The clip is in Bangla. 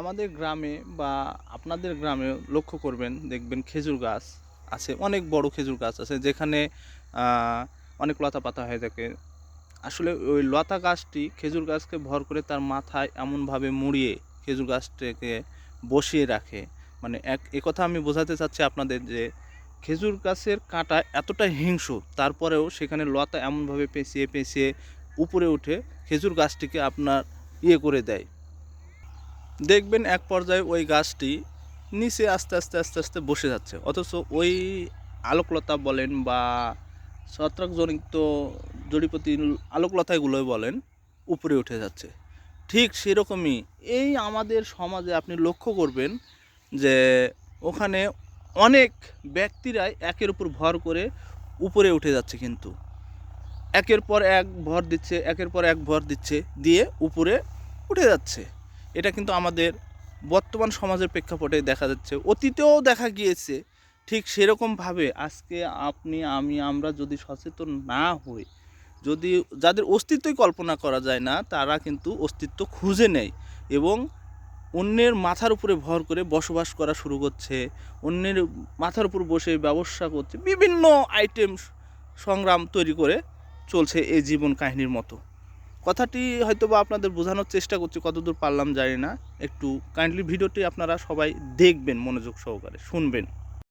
আমাদের গ্রামে বা আপনাদের গ্রামেও লক্ষ্য করবেন, দেখবেন খেজুর গাছ আছে, অনেক বড় খেজুর গাছ আছে যেখানে অনেক লতা পাতা হয়ে থাকে। আসলে ওই লতা গাছটি খেজুর গাছকে ভর করে তার মাথায় এমনভাবে মুড়িয়ে খেজুর গাছটাকে বসিয়ে রাখে। মানে একথা আমি বোঝাতে চাচ্ছি আপনাদের যে খেজুর গাছের কাঁটা এতটা হিংস্র, তারপরেও সেখানে লতা এমনভাবে পেঁচিয়ে পেঁচিয়ে উপরে উঠে খেজুর গাছটিকে আপনার করে দেয়। দেখবেন এক পর্যায়ে ওই গাছটি নিচে আস্তে আস্তে আস্তে আস্তে বসে যাচ্ছে, অথচ ওই আলোকলতা বলেন বা ছত্রাকজনিত জড়িপতি আলোকলতাগুলোই বলেন উপরে উঠে যাচ্ছে। ঠিক সেরকমই এই আমাদের সমাজে আপনি লক্ষ্য করবেন যে ওখানে অনেক ব্যক্তিরাই একের উপর ভর করে উপরে উঠে যাচ্ছে, কিন্তু একের পর এক ভর দিচ্ছে, একের পর এক ভর দিচ্ছে, দিয়ে উপরে উঠে যাচ্ছে। এটা কিন্তু আমাদের বর্তমান সমাজের প্রেক্ষাপটে দেখা যাচ্ছে, অতীতেও দেখা গিয়েছে। ঠিক সেরকমভাবে আজকে আপনি আমরা যদি সচেতন না হই, যদি যাদের অস্তিত্বই কল্পনা করা যায় না, তারা কিন্তু অস্তিত্ব খুঁজে নেয় এবং অন্যের মাথার উপরে ভর করে বসবাস করা শুরু করছে, অন্যের মাথার উপর বসে ব্যবসা করছে, বিভিন্ন আইটেম সংগ্রাম তৈরি করে চলছে এই জীবন কাহিনীর মতো। কথাটি হয়তো বা আপনাদের বোঝানোর চেষ্টা করছি, কতদূর পারলাম জানি না। একটু কাইন্ডলি ভিডিওটি আপনারা সবাই দেখবেন, মনোযোগ সহকারে শুনবেন।